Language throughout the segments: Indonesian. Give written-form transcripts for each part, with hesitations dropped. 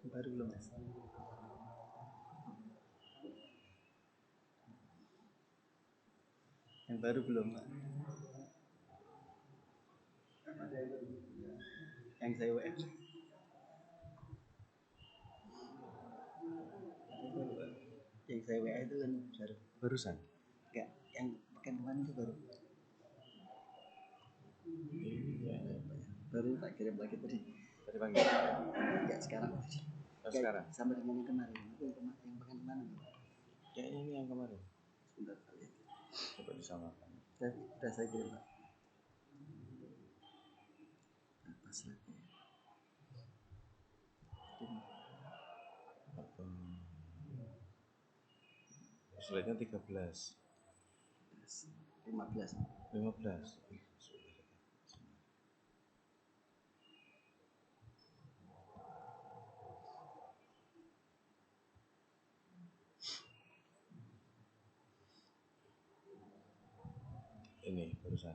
Baru belum Mas? Yang baru belum Pak? Yang saya WA yang saya WA itu kan barusan. Enggak, yang pekan kemarin itu baru tak kirim lagi tadi pagi. Enggak sekarang tadi. Sekarang sama dengan yang kemarin. Itu yang pekan kemarin. Kayaknya ini yang kemarin. Sebentar kali. Coba disamakan. Sudah saya kirim Pak. Pas lagi. Slide-nya 13. 15. Ini barusan.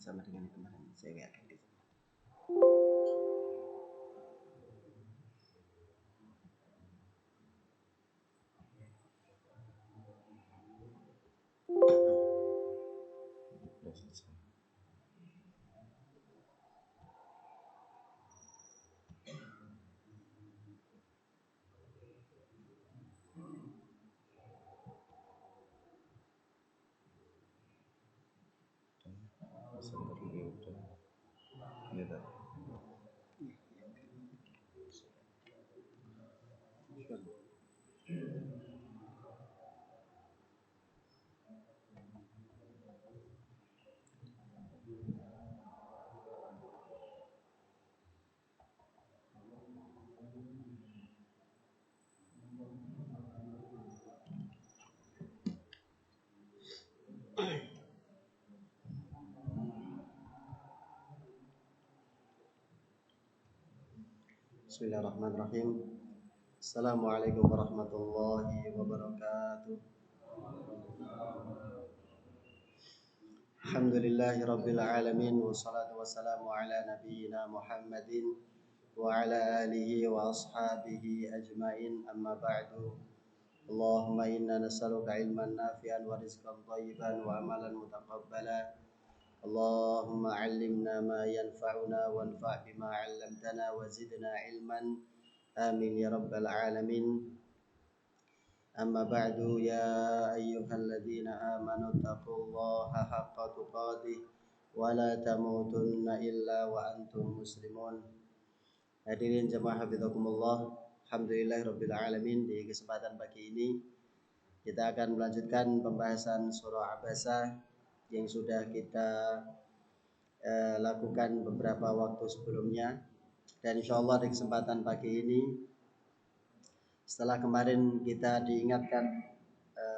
Sama dengan yang kemarin saya akan gitu. Ini tadi. Bismillahirrahmanirrahim. Assalamualaikum warahmatullahi wabarakatuh. Alhamdulillahi rabbil alamin. Wassalatu wassalamu ala nabiyyina Muhammadin wa ala alihi wa ashabihi ajmain. Amma ba'du. Allahumma inna nas'aluka ilman nafi'an wa rizqan thayyiban wa amalan mutaqabbala. Allahumma 'allimna ma yanfa'una wanfa' bima 'allamtana wa zidna ilman. Amin ya rabbal alamin. Amma ba'du, ya ayyuhalladzina amanu taqullaha haqqa tuqatih wa la tamutunna illa wa antum muslimun. Hadirin jemaah hafizakumullah, alhamdulillahirabbil alamin. Di kesempatan pagi ini kita akan melanjutkan pembahasan surah Abasa yang sudah kita lakukan beberapa waktu sebelumnya, dan insyaallah di kesempatan pagi ini setelah kemarin kita diingatkan,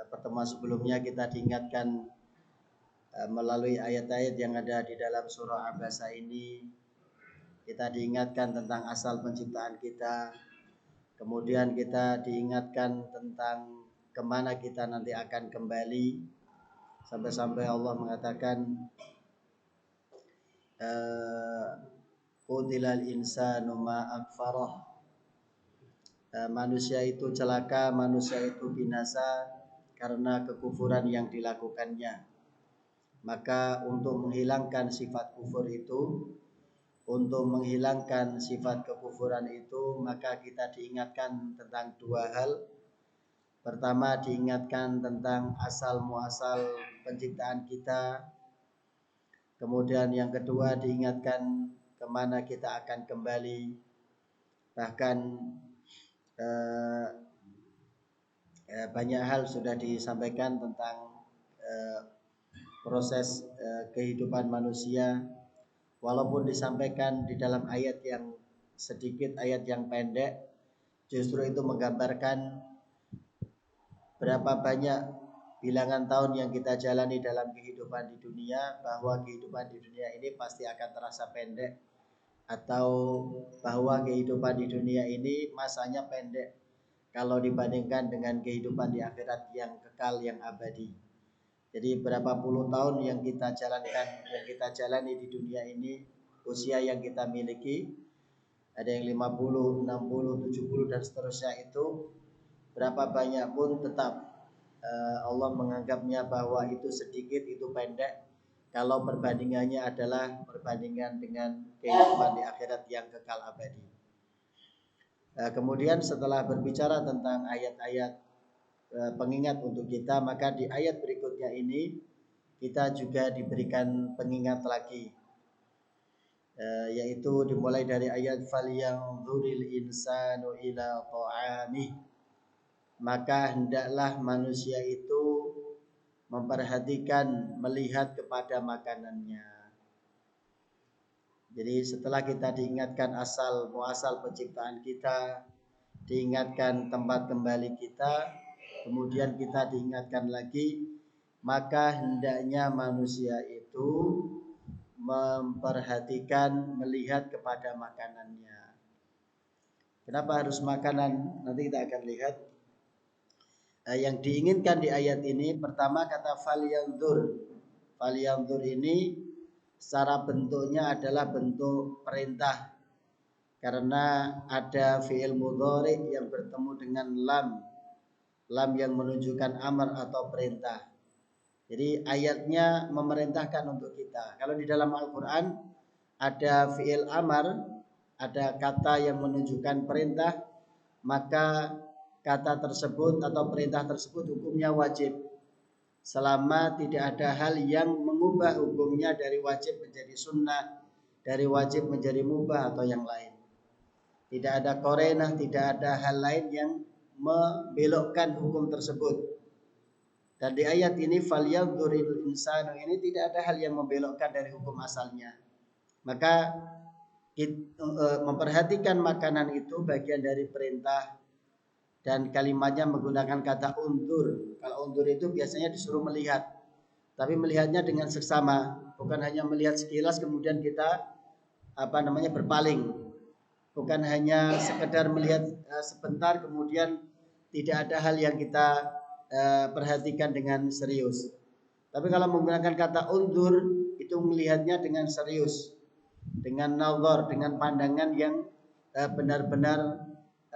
pertemuan sebelumnya kita diingatkan melalui ayat-ayat yang ada di dalam surah Abasa ini, kita diingatkan tentang asal penciptaan kita, kemudian kita diingatkan tentang kemana kita nanti akan kembali, sampai-sampai Allah mengatakan qutilal insanu ma akfarah. Manusia itu celaka, manusia itu binasa karena kekufuran yang dilakukannya. Maka untuk menghilangkan sifat kufur itu, untuk menghilangkan sifat kekufuran itu, maka kita diingatkan tentang dua hal. Pertama, diingatkan tentang asal muasal penciptaan kita. Kemudian yang kedua, diingatkan kemana kita akan kembali. Bahkan banyak hal sudah disampaikan tentang proses kehidupan manusia, walaupun disampaikan di dalam ayat yang sedikit, ayat yang pendek, justru itu menggambarkan berapa banyak bilangan tahun yang kita jalani dalam kehidupan di dunia, bahwa kehidupan di dunia ini pasti akan terasa pendek, atau bahwa kehidupan di dunia ini masanya pendek kalau dibandingkan dengan kehidupan di akhirat yang kekal, yang abadi. Jadi berapa puluh tahun yang kita jalankan, yang kita jalani di dunia ini, usia yang kita miliki, ada yang 50, 60, 70 dan seterusnya, itu berapa banyak pun tetap Allah menganggapnya bahwa itu sedikit, itu pendek kalau perbandingannya adalah perbandingan dengan kehidupan di akhirat yang kekal abadi. Kemudian setelah berbicara tentang ayat-ayat pengingat untuk kita, maka di ayat berikutnya ini kita juga diberikan pengingat lagi, yaitu dimulai dari ayat falyanzuril insanu ila ta'amih, maka hendaklah manusia itu memperhatikan, melihat kepada makanannya. Jadi setelah kita diingatkan asal muasal penciptaan kita, diingatkan tempat kembali kita, kemudian kita diingatkan lagi, maka hendaknya manusia itu memperhatikan, melihat kepada makanannya. Kenapa harus makanan? Nanti kita akan lihat. Yang diinginkan di ayat ini, pertama kata falyanzur. Falyanzur ini secara bentuknya adalah bentuk perintah, karena ada fi'il mudhari yang bertemu dengan lam yang menunjukkan amar atau perintah. Jadi ayatnya memerintahkan untuk kita. Kalau di dalam Al-Quran ada fi'il amar, ada kata yang menunjukkan perintah, maka kata tersebut atau perintah tersebut hukumnya wajib, selama tidak ada hal yang mengubah hukumnya dari wajib menjadi sunnah, dari wajib menjadi mubah atau yang lain. Tidak ada korenah, tidak ada hal lain yang membelokkan hukum tersebut. Dan di ayat ini falyanzuril insanu ini tidak ada hal yang membelokkan dari hukum asalnya. Maka memperhatikan makanan itu bagian dari perintah, dan kalimatnya menggunakan kata undur. Kalau undur itu biasanya disuruh melihat, tapi melihatnya dengan seksama, bukan hanya melihat sekilas kemudian kita berpaling, bukan hanya sekedar melihat sebentar kemudian tidak ada hal yang kita perhatikan dengan serius. Tapi kalau menggunakan kata undur, itu melihatnya dengan serius, dengan nazar, dengan pandangan yang benar-benar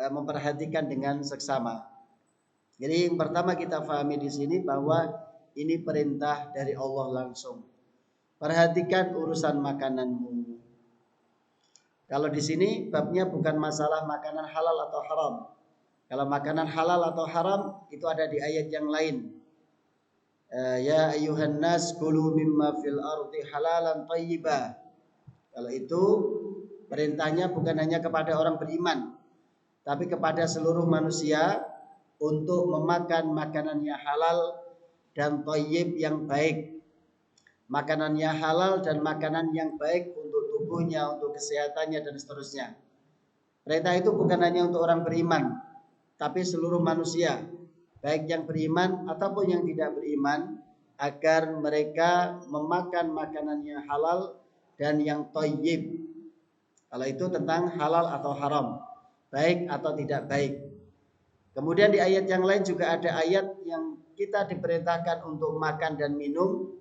memperhatikan dengan seksama. Jadi yang pertama kita pahami di sini bahwa ini perintah dari Allah langsung. Perhatikan urusan makananmu. Kalau di sini babnya bukan masalah makanan halal atau haram. Kalau makanan halal atau haram itu ada di ayat yang lain. Ya ayyuhan nas kulu mimma fil ardi halalan thayyibah. Kalau itu perintahnya bukan hanya kepada orang beriman, tapi kepada seluruh manusia untuk memakan makanan yang halal dan thayyib yang baik. Makanannya halal dan makanan yang baik untuk tubuhnya, untuk kesehatannya dan seterusnya. Perintah itu bukan hanya untuk orang beriman, tapi seluruh manusia, baik yang beriman ataupun yang tidak beriman, agar mereka memakan makanan yang halal dan yang thayyib. Kalau itu tentang halal atau haram, baik atau tidak baik. Kemudian di ayat yang lain juga ada ayat yang kita diperintahkan untuk makan dan minum,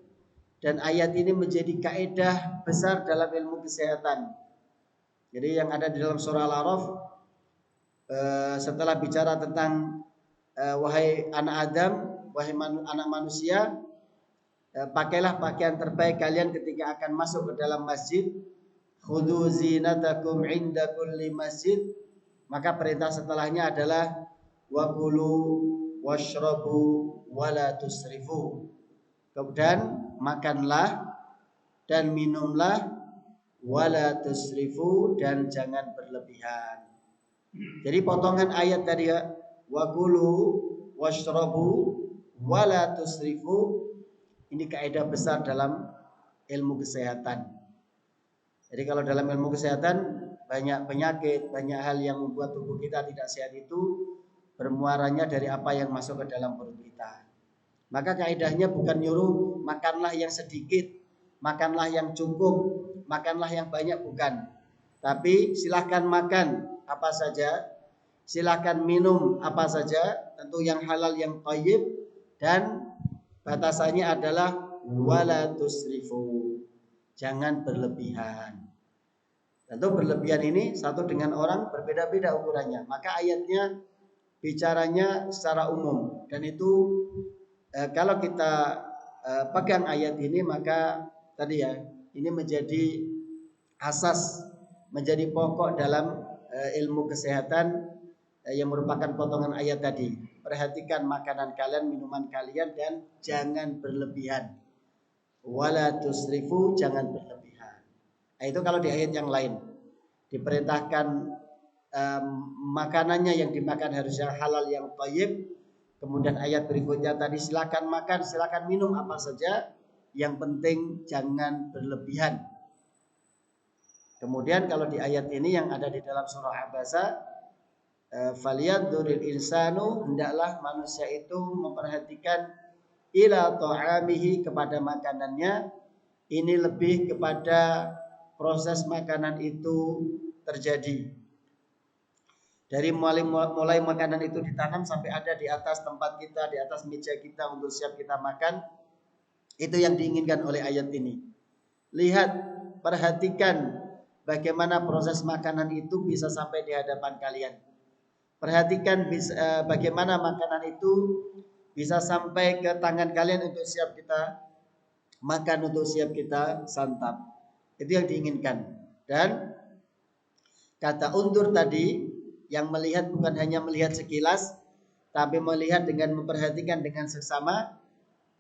dan ayat ini menjadi kaidah besar dalam ilmu kesehatan. Jadi yang ada di dalam surah Al-A'raf, setelah bicara tentang wahai anak Adam, wahai anak manusia, pakailah pakaian terbaik kalian ketika akan masuk ke dalam masjid. Khudhu zinatakum inda kulli masjid. Maka perintah setelahnya adalah wakulu washrabu wala tusrifu. Kemudian makanlah dan minumlah wala tusrifu, dan jangan berlebihan. Jadi potongan ayat tadi ya, wakulu washrabu wala tusrifu, ini kaidah besar dalam ilmu kesehatan. Jadi kalau dalam ilmu kesehatan, banyak penyakit, banyak hal yang membuat tubuh kita tidak sehat itu bermuaranya dari apa yang masuk ke dalam perut kita. Maka kaidahnya bukan nyuruh makanlah yang sedikit, makanlah yang cukup, makanlah yang banyak, bukan. Tapi silahkan makan apa saja, silahkan minum apa saja, tentu yang halal yang thayyib, dan batasannya adalah wala tusrifu, jangan berlebihan. Tentu berlebihan ini satu dengan orang berbeda-beda ukurannya. Maka ayatnya bicaranya secara umum, dan itu kalau kita pegang ayat ini, maka tadi ya, ini menjadi asas, menjadi pokok dalam ilmu kesehatan yang merupakan potongan ayat tadi. Perhatikan makanan kalian, minuman kalian, dan jangan berlebihan. Wala tusrifu, jangan berlebihan. Nah, itu kalau di ayat yang lain diperintahkan makanannya yang dimakan harusnya halal yang thayyib. Kemudian ayat berikutnya tadi silakan makan, silakan minum apa saja, yang penting jangan berlebihan. Kemudian kalau di ayat ini yang ada di dalam surah Abasa, falyanzuril insanu, hendaklah manusia itu memperhatikan ila ta'amihi, kepada makanannya. Ini lebih kepada proses makanan itu terjadi. Dari mulai makanan itu ditanam sampai ada di atas tempat kita, di atas meja kita untuk siap kita makan. Itu yang diinginkan oleh ayat ini. Lihat, perhatikan bagaimana proses makanan itu bisa sampai di hadapan kalian. Perhatikan bagaimana makanan itu bisa sampai ke tangan kalian untuk siap kita makan, untuk siap kita santap. Itu yang diinginkan. Dan kata undur tadi, yang melihat bukan hanya melihat sekilas, tapi melihat dengan memperhatikan dengan seksama.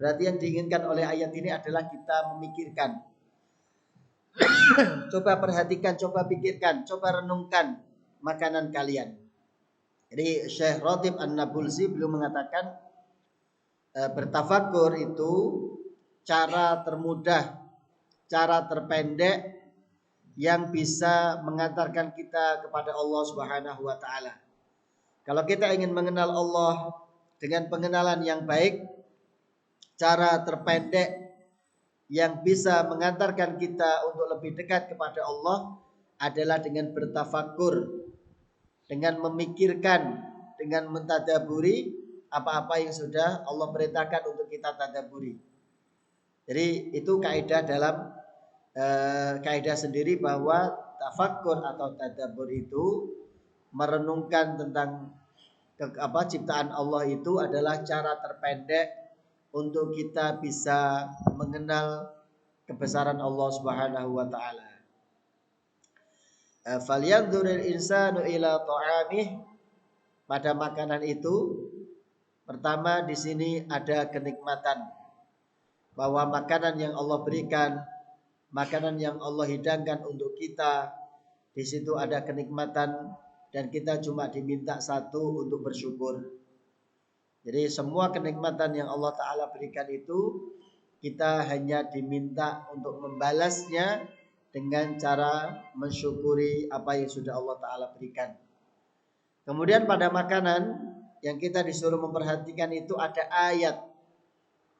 Berarti yang diinginkan oleh ayat ini adalah kita memikirkan. Coba perhatikan, coba pikirkan, coba renungkan makanan kalian. Jadi Syekh Ratib An-Nabulsi beliau mengatakan bertafakur itu cara termudah, cara terpendek yang bisa mengantarkan kita kepada Allah Subhanahu wa taala. Kalau kita ingin mengenal Allah dengan pengenalan yang baik, cara terpendek yang bisa mengantarkan kita untuk lebih dekat kepada Allah adalah dengan bertafakur, dengan memikirkan, dengan mentadaburi apa-apa yang sudah Allah perintahkan untuk kita tadaburi. Jadi itu kaidah dalam kaidah sendiri bahwa tafakkur atau tadabbur itu merenungkan tentang ciptaan Allah itu adalah cara terpendek untuk kita bisa mengenal kebesaran Allah Subhanahu wa taala. Falyanzuril insanu ila ta'amih, pada makanan itu pertama di sini ada kenikmatan, bahwa makanan yang Allah berikan, makanan yang Allah hidangkan untuk kita, di situ ada kenikmatan, dan kita cuma diminta satu, untuk bersyukur. Jadi semua kenikmatan yang Allah Ta'ala berikan itu, kita hanya diminta untuk membalasnya dengan cara mensyukuri apa yang sudah Allah Ta'ala berikan. Kemudian pada makanan yang kita disuruh memperhatikan itu ada ayat.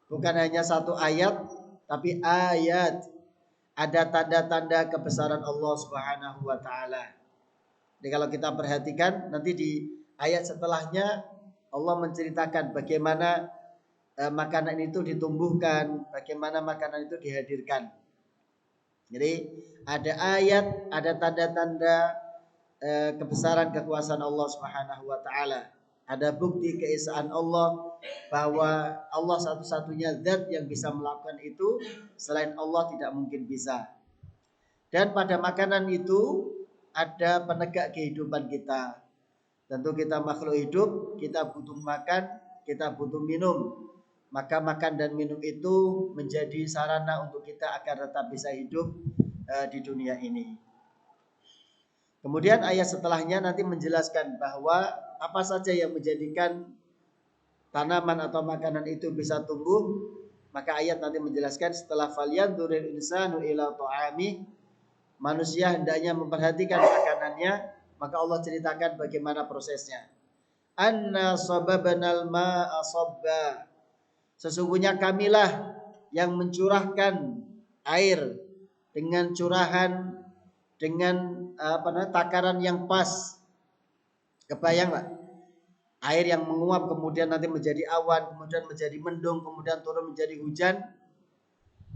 Bukan hanya satu ayat, tapi ayat. Ada tanda-tanda kebesaran Allah Subhanahu wa taala. Jadi kalau kita perhatikan nanti di ayat setelahnya Allah menceritakan bagaimana makanan itu ditumbuhkan, bagaimana makanan itu dihadirkan. Jadi ada ayat, ada tanda-tanda kebesaran kekuasaan Allah Subhanahu wa taala. Ada bukti keesaan Allah, bahwa Allah satu-satunya zat yang bisa melakukan itu, selain Allah tidak mungkin bisa. Dan pada makanan itu ada penegak kehidupan kita. Tentu kita makhluk hidup, kita butuh makan, kita butuh minum. Maka makan dan minum itu menjadi sarana untuk kita agar tetap bisa hidup di dunia ini. Kemudian ayat setelahnya nanti menjelaskan bahwa apa saja yang menjadikan tanaman atau makanan itu bisa tumbuh. Maka ayat nanti menjelaskan setelah falyanzuril insanu ila ta'ami, manusia hendaknya memperhatikan makanannya. Maka Allah ceritakan bagaimana prosesnya. Anna sababnal ma'a sabba, Sesungguhnya kamilah yang mencurahkan air dengan curahan, dengan takaran yang pas. Kebayang nggak? Air yang menguap kemudian nanti menjadi awan, kemudian menjadi mendung, kemudian turun menjadi hujan.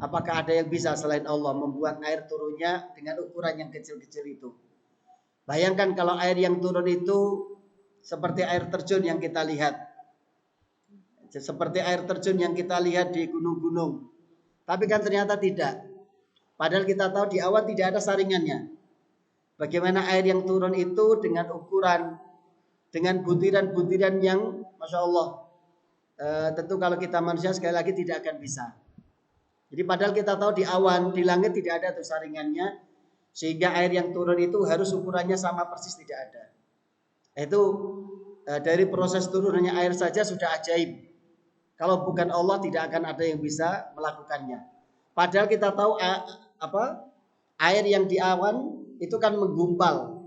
Apakah ada yang bisa selain Allah membuat air turunnya dengan ukuran yang kecil-kecil itu? Bayangkan kalau air yang turun itu seperti air terjun yang kita lihat. Seperti air terjun yang kita lihat di gunung-gunung. Tapi kan ternyata tidak. Padahal kita tahu di awan tidak ada saringannya. Bagaimana air yang turun itu dengan ukuran, dengan butiran-butiran yang Masya Allah. Tentu kalau kita manusia sekali lagi tidak akan bisa. Jadi padahal kita tahu di awan, di langit tidak ada tuh saringannya. Sehingga air yang turun itu harus ukurannya sama persis, tidak ada. Itu dari proses turunnya air saja sudah ajaib. Kalau bukan Allah tidak akan ada yang bisa melakukannya. Padahal kita tahu air yang di awan itu kan menggumpal,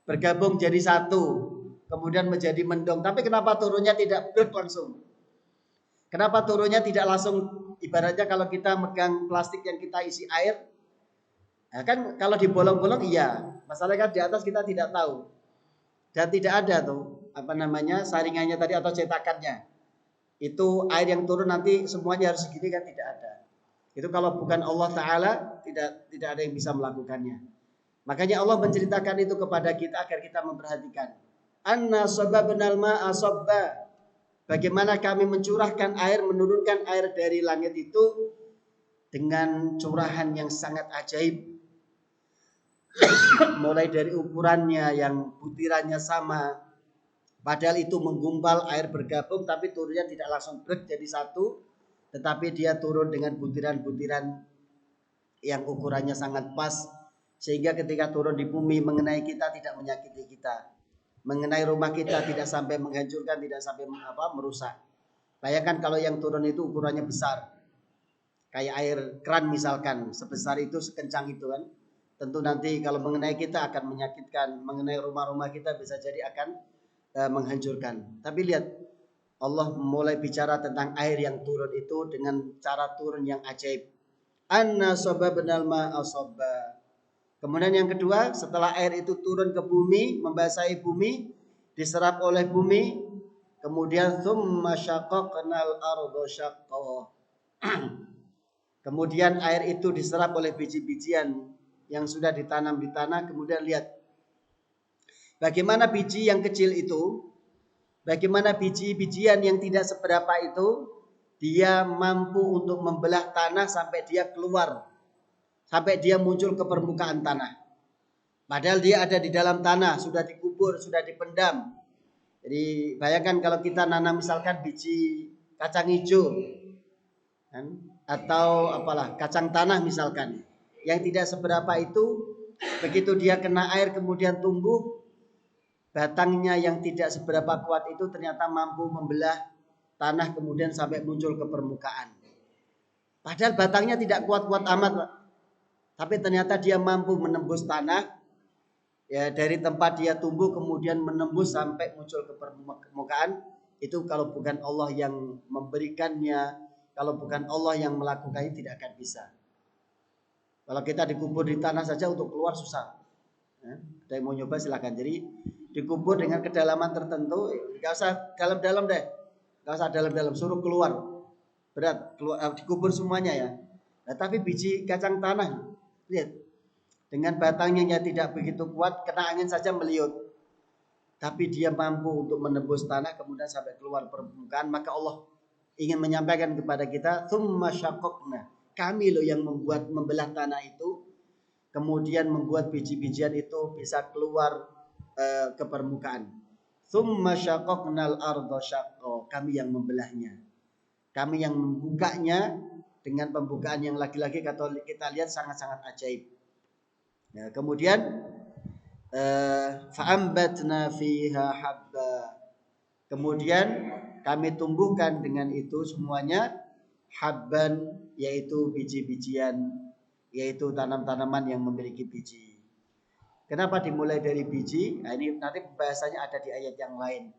bergabung jadi satu, kemudian menjadi mendung. Tapi kenapa turunnya tidak langsung? Kenapa turunnya tidak langsung? Ibaratnya kalau kita megang plastik yang kita isi air, ya kan kalau di bolong-bolong iya, masalahnya kan di atas kita tidak tahu. Dan tidak ada tuh saringannya tadi atau cetakannya. Itu air yang turun nanti semuanya harus segini kan tidak ada. Itu kalau bukan Allah Ta'ala tidak ada yang bisa melakukannya. Makanya Allah menceritakan itu kepada kita agar kita memperhatikan. Anna sababnal ma'a sabba. Bagaimana kami mencurahkan air, menurunkan air dari langit itu dengan curahan yang sangat ajaib. Mulai dari ukurannya yang butirannya sama. Padahal itu menggumpal, air bergabung, tapi turunnya tidak langsung jadi satu. Tetapi dia turun dengan butiran-butiran yang ukurannya sangat pas. Sehingga ketika turun di bumi mengenai kita tidak menyakiti kita. Mengenai rumah kita tidak sampai menghancurkan, tidak sampai merusak. Bayangkan kalau yang turun itu ukurannya besar. Kayak air keran misalkan, sebesar itu, sekencang itu kan. Tentu nanti kalau mengenai kita akan menyakitkan, mengenai rumah-rumah kita bisa jadi akan menghancurkan. Tapi lihat, Allah mulai bicara tentang air yang turun itu dengan cara turun yang ajaib. Anna sababnal ma'a sabba. Kemudian yang kedua, setelah air itu turun ke bumi, membasahi bumi, diserap oleh bumi, kemudian tsumma syaqaqnal arda syaqqa. Kemudian air itu diserap oleh biji-bijian yang sudah ditanam di tanah. Kemudian lihat bagaimana biji yang kecil itu, bagaimana biji-bijian yang tidak seberapa itu, dia mampu untuk membelah tanah sampai dia keluar, sampai dia muncul ke permukaan tanah. Padahal dia ada di dalam tanah, sudah dikubur, sudah dipendam. Jadi bayangkan kalau kita nanam misalkan biji kacang hijau, kan? Atau kacang tanah misalkan, yang tidak seberapa itu, begitu dia kena air kemudian tumbuh, batangnya yang tidak seberapa kuat itu ternyata mampu membelah tanah kemudian sampai muncul ke permukaan. Padahal batangnya tidak kuat-kuat amat, Pak. Tapi ternyata dia mampu menembus tanah, ya dari tempat dia tumbuh kemudian menembus sampai muncul ke permukaan. Itu kalau bukan Allah yang memberikannya, kalau bukan Allah yang melakukannya tidak akan bisa. Kalau kita dikubur di tanah saja untuk keluar susah. Ada yang mau nyoba silakan. Jadi dikubur dengan kedalaman tertentu, nggak usah dalam-dalam deh, nggak usah dalam-dalam, suruh keluar. Berat, dikubur semuanya ya. Nah, tapi biji kacang tanah, lihat, dengan batangnya yang tidak begitu kuat, kena angin saja meliut. Tapi dia mampu untuk menembus tanah kemudian sampai keluar permukaan. Maka Allah ingin menyampaikan kepada kita, tsumma syaqaqna. Kami loh yang membelah tanah itu, kemudian membuat biji-bijian itu bisa keluar ke permukaan. Tsumma syaqaqnal arda syaqqa. Kami yang membelahnya. Kami yang membukanya dengan pembukaan yang lagi-lagi kita lihat sangat-sangat ajaib. Ya, kemudian fa'ambatna fiha habba. Kemudian kami tumbuhkan dengan itu semuanya habban, yaitu biji-bijian, yaitu tanam-tanaman yang memiliki biji. Kenapa dimulai dari biji? Nah, ini nanti bahasanya ada di ayat yang lain.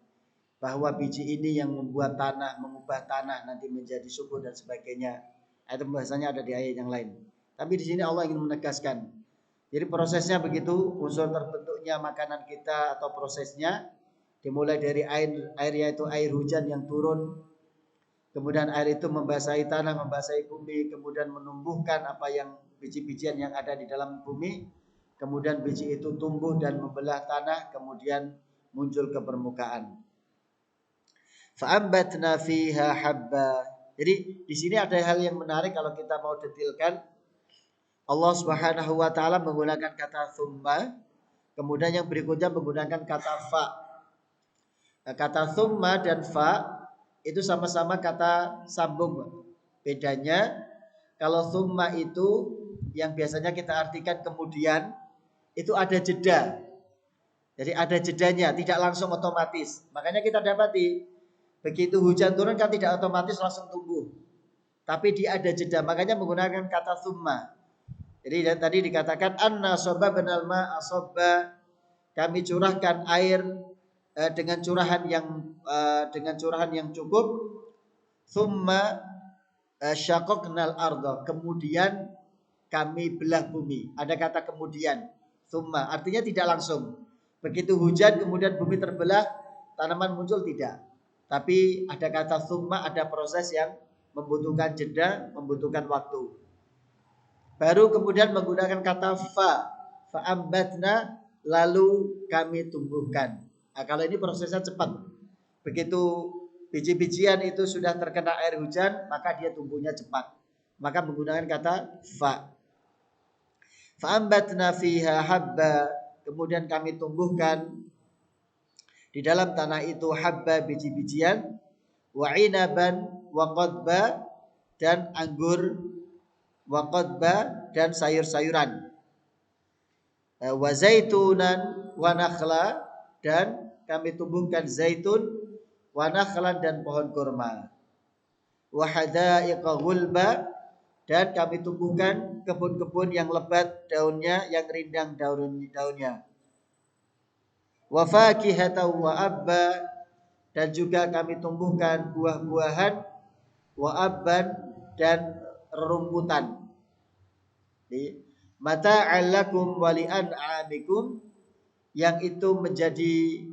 bahwa biji ini yang membuat tanah, mengubah tanah nanti menjadi subur dan sebagainya. Itu pembahasannya ada di ayat yang lain. Tapi di sini Allah ingin menegaskan. Jadi prosesnya begitu, unsur terbentuknya makanan kita atau prosesnya dimulai dari air yaitu air hujan yang turun, kemudian air itu membasahi tanah, membasahi bumi, kemudian menumbuhkan apa yang biji-bijian yang ada di dalam bumi, kemudian biji itu tumbuh dan membelah tanah, kemudian muncul ke permukaan. Fa'ambatna fiha habba. Jadi di sini ada hal yang menarik kalau kita mau detailkan. Allah Subhanahu wa taala menggunakan kata thumma, kemudian yang berikutnya menggunakan kata fa. Kata thumma dan fa itu sama-sama kata sambung. Bedanya kalau thumma itu yang biasanya kita artikan kemudian, itu ada jeda. Jadi ada jedanya, tidak langsung otomatis. Makanya kita dapati begitu hujan turun kan tidak otomatis langsung tumbuh. Tapi dia ada jeda, makanya menggunakan kata thumma. Jadi tadi dikatakan anna sababnal ma'a sabba, kami curahkan air dengan curahan yang cukup. Thumma syaqaqnal arda, kemudian kami belah bumi. Ada kata kemudian, thumma artinya tidak langsung. Begitu hujan kemudian bumi terbelah, tanaman muncul tidak. Tapi ada kata thumma, ada proses yang membutuhkan jeda, membutuhkan waktu. Baru kemudian menggunakan kata fa'ambatna, lalu kami tumbuhkan. Nah, kalau ini prosesnya cepat. Begitu biji-bijian itu sudah terkena air hujan, maka dia tumbuhnya cepat. Maka menggunakan kata fa'ambatna fiha habba, kemudian kami tumbuhkan di dalam tanah itu habba, biji-bijian, wa inaban wa qadba, dan anggur, wa qadba, dan sayur-sayuran, wa zaitunan wa nakhla, dan kami tumbuhkan zaitun, wa nakhlan, dan pohon kurma, wa hadaiqa ghulba, dan kami tumbuhkan kebun-kebun yang lebat daunnya, yang rindang daunnya, wa fakihatan wa abba, dan juga kami tumbuhkan buah-buahan, wa abban, dan rerumputan. Mata'al lakum wa li'an'amikum, yang itu menjadi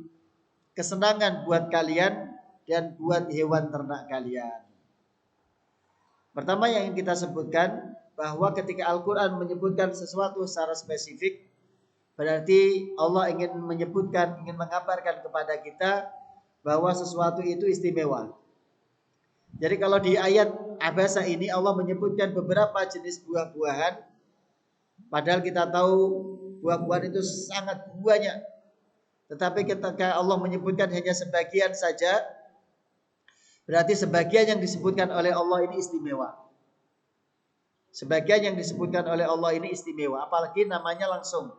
kesenangan buat kalian dan buat hewan ternak kalian. Pertama yang ingin kita sebutkan, bahwa ketika Al-Quran menyebutkan sesuatu secara spesifik, berarti Allah ingin menyebutkan, ingin mengabarkan kepada kita bahwa sesuatu itu istimewa. Jadi kalau di ayat Abasa ini Allah menyebutkan beberapa jenis buah-buahan, padahal kita tahu buah-buahan itu sangat banyak. Tetapi ketika Allah menyebutkan hanya sebagian saja, berarti sebagian yang disebutkan oleh Allah ini istimewa. Sebagian yang disebutkan oleh Allah ini istimewa, apalagi namanya langsung.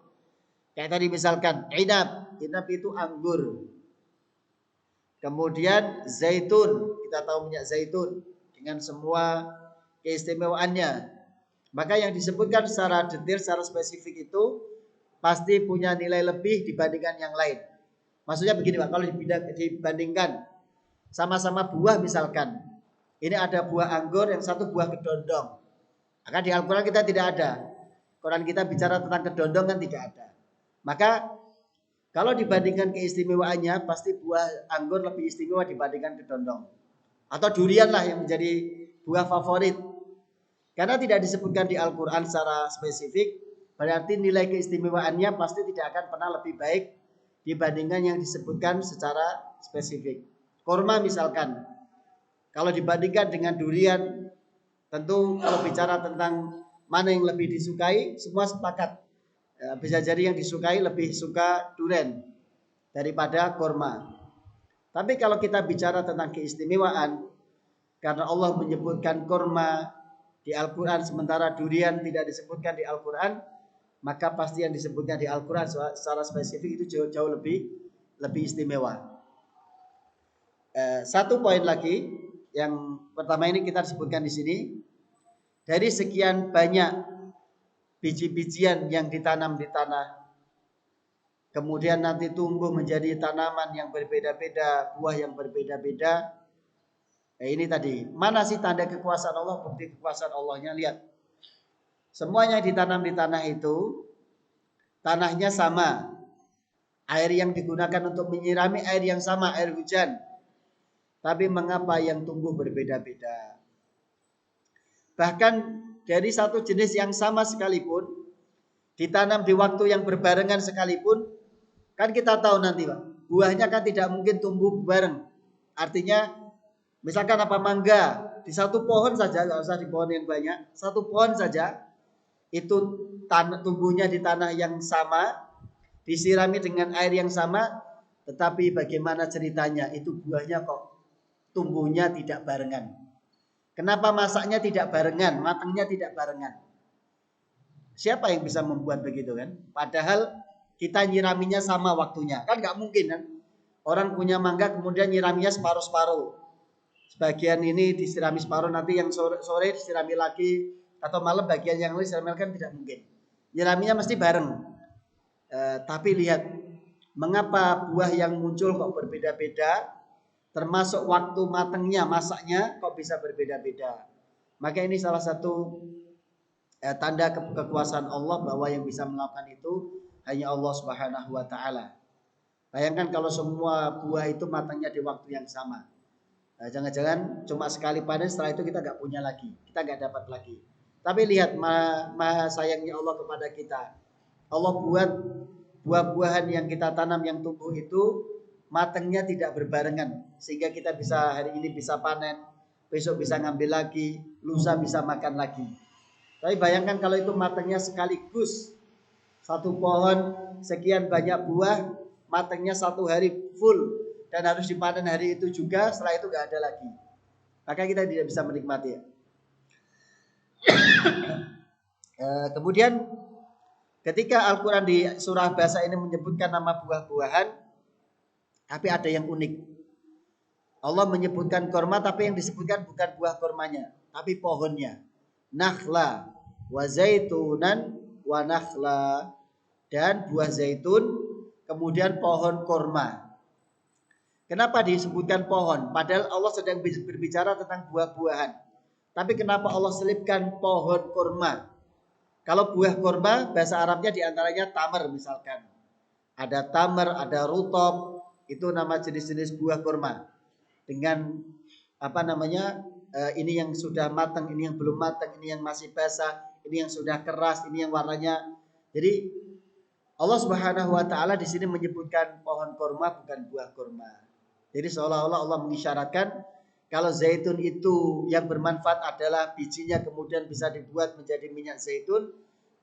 Kayak tadi misalkan inab itu anggur. Kemudian zaitun, kita tahu minyak zaitun dengan semua keistimewaannya. Maka yang disebutkan secara detail, secara spesifik itu pasti punya nilai lebih dibandingkan yang lain. Maksudnya begini Pak, kalau dibandingkan sama-sama buah misalkan, ini ada buah anggur, yang satu buah kedondong. Maka di Al-Quran kita tidak ada. Quran kita bicara tentang kedondong kan tidak ada. Maka kalau dibandingkan keistimewaannya, pasti buah anggur lebih istimewa dibandingkan kedondong. Atau durian lah yang menjadi buah favorit. Karena tidak disebutkan di Al-Quran secara spesifik, berarti nilai keistimewaannya pasti tidak akan pernah lebih baik dibandingkan yang disebutkan secara spesifik. Kurma misalkan, kalau dibandingkan dengan durian, tentu kalau bicara tentang mana yang lebih disukai, semua sepakat. Bisa jadi yang disukai lebih suka durian daripada kurma. Tapi kalau kita bicara tentang keistimewaan, karena Allah menyebutkan kurma di Al-Quran sementara durian tidak disebutkan di Al-Quran, maka pasti yang disebutkan di Al-Quran secara spesifik itu jauh lebih istimewa. Satu poin lagi, yang pertama ini kita sebutkan di sini, dari sekian banyak biji-bijian yang ditanam di tanah, kemudian nanti tumbuh menjadi tanaman yang berbeda-beda, buah yang berbeda-beda. Ini tadi, mana sih tanda kekuasaan Allah, bukti kekuasaan Allahnya? Lihat, semuanya ditanam di tanah itu, tanahnya sama, air yang digunakan untuk menyirami air yang sama, air hujan. Tapi mengapa yang tumbuh berbeda-beda? Bahkan dari satu jenis yang sama sekalipun, ditanam di waktu yang berbarengan sekalipun, kan kita tahu nanti Pak, buahnya kan tidak mungkin tumbuh bareng. Artinya misalkan apa, mangga, di satu pohon saja, nggak usah di pohon yang banyak, satu pohon saja, itu tumbuhnya di tanah yang sama, disirami dengan air yang sama, tetapi bagaimana ceritanya, itu buahnya kok tumbuhnya tidak barengan. Kenapa masaknya tidak barengan, matangnya tidak barengan? Siapa yang bisa membuat begitu kan? Padahal kita nyiraminya sama waktunya. Kan nggak mungkin kan? Orang punya mangga kemudian nyiraminya separuh-separuh. Sebagian ini disirami separuh, nanti yang sore disirami lagi, atau malam bagian yang lain disirami, kan tidak mungkin. Nyiraminya mesti bareng. Tapi lihat, mengapa buah yang muncul kok berbeda-beda? Termasuk waktu matangnya, masaknya kok bisa berbeda-beda. Maka ini salah satu tanda kekuasaan Allah, bahwa yang bisa melakukan itu hanya Allah Subhanahu wa taala. Bayangkan kalau semua buah itu matangnya di waktu yang sama. Nah, jangan-jangan cuma sekali panen, setelah itu kita nggak punya lagi, kita nggak dapat lagi. Tapi lihat maha sayangnya Allah kepada kita. Allah buat buah-buahan yang kita tanam, yang tumbuh itu matangnya tidak berbarengan, sehingga kita bisa hari ini bisa panen, besok bisa ngambil lagi, lusa bisa makan lagi. Tapi bayangkan kalau itu matangnya sekaligus, satu pohon sekian banyak buah, matangnya satu hari full, dan harus dipanen hari itu juga, setelah itu nggak ada lagi, maka kita tidak bisa menikmati. Kemudian ketika Al-Quran di surah Basa ini menyebutkan nama buah-buahan, tapi ada yang unik. Allah menyebutkan korma, tapi yang disebutkan bukan buah kormanya, tapi pohonnya. Nakhla wa zaitunan wa nakhla, dan buah zaitun, kemudian pohon korma. Kenapa disebutkan pohon? Padahal Allah sedang berbicara tentang buah-buahan. Tapi kenapa Allah selipkan pohon korma? Kalau buah korma, bahasa Arabnya diantaranya tamar misalkan. Ada tamar, ada rutop, itu nama jenis-jenis buah korma. Dengan apa namanya, ini yang sudah matang, ini yang belum matang, ini yang masih basah, ini yang sudah keras, ini yang warnanya. Jadi Allah Subhanahu wa taala di sini menyebutkan pohon korma, bukan buah korma. Jadi seolah-olah Allah mengisyaratkan kalau zaitun itu yang bermanfaat adalah bijinya, kemudian bisa dibuat menjadi minyak zaitun.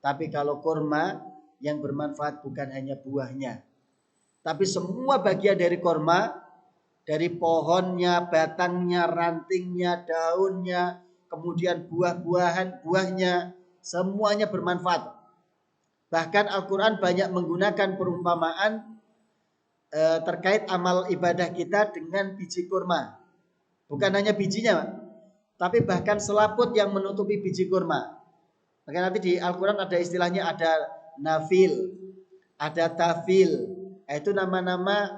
Tapi kalau korma yang bermanfaat bukan hanya buahnya, tapi semua bagian dari korma, dari pohonnya, batangnya, rantingnya, daunnya, kemudian buahnya, semuanya bermanfaat. Bahkan Al-Quran banyak menggunakan perumpamaan terkait amal ibadah kita dengan biji kurma. Bukan hanya bijinya, tapi bahkan selaput yang menutupi biji kurma. Maka nanti di Al-Quran ada istilahnya, ada nafil, ada tafil. Itu nama-nama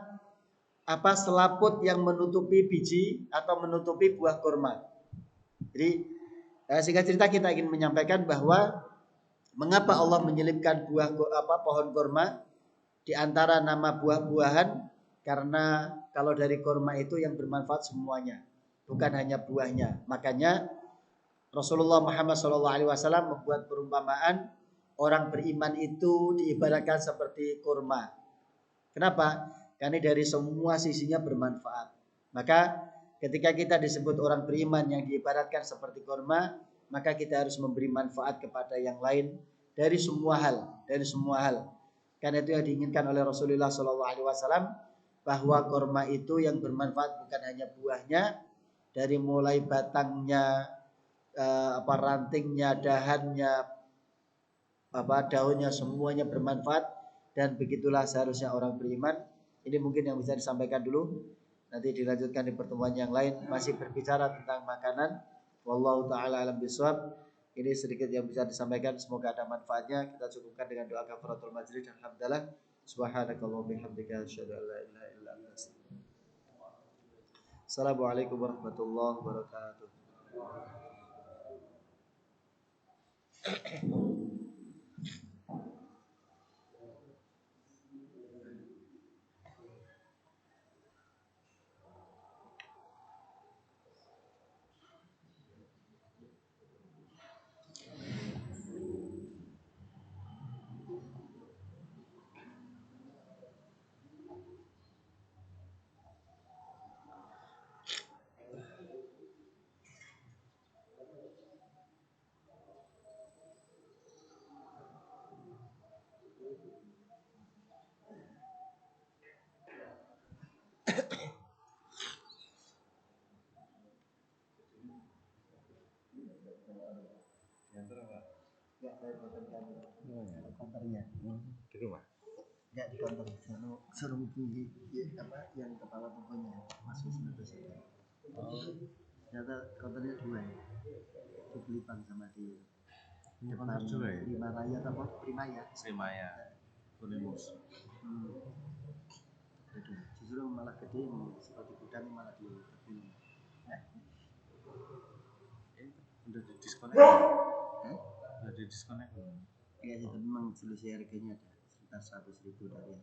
selaput yang menutupi biji atau menutupi buah kurma. Jadi singkat cerita kita ingin menyampaikan bahwa mengapa Allah menyelipkan pohon kurma di antara nama buah-buahan, karena kalau dari kurma itu yang bermanfaat semuanya, bukan hanya buahnya. Makanya Rasulullah Muhammad SAW membuat perumpamaan orang beriman itu diibaratkan seperti kurma. Kenapa? Karena dari semua sisinya bermanfaat. Maka ketika kita disebut orang beriman yang diibaratkan seperti kurma, maka kita harus memberi manfaat kepada yang lain dari semua hal, Karena itu yang diinginkan oleh Rasulullah SAW, bahwa kurma itu yang bermanfaat bukan hanya buahnya, dari mulai batangnya, rantingnya, dahannya, daunnya, semuanya bermanfaat. Dan begitulah seharusnya orang beriman. Ini mungkin yang bisa disampaikan dulu. Nanti dilanjutkan di pertemuan yang lain, masih berbicara tentang makanan. Wallahu ta'ala alam bisawab. Ini sedikit yang bisa disampaikan, semoga ada manfaatnya. Kita cukupkan dengan doa kafaratul majlis. Alhamdulillah. Subhanakallahumma bihamdika asyhadu an la ilaha illa anta astaghfiruka. Assalamualaikum warahmatullahi wabarakatuh. Diantar apa? Enggak, saya bukan kantornya. Di rumah? Enggak di kantor, suruh hubungi yang kepala tokonya, Mas Wisnu itu. Ternyata kantornya dua ya, di Belipan sama di Kantor dua ya? Prima Raya apa? Primaya. Semaya. Unimus. Justru malah gede seperti gudang malah di tepi. Udah di disconnect? Udah di disconnect? Iya, itu memang selisih harganya ada sekitar 100.000 dari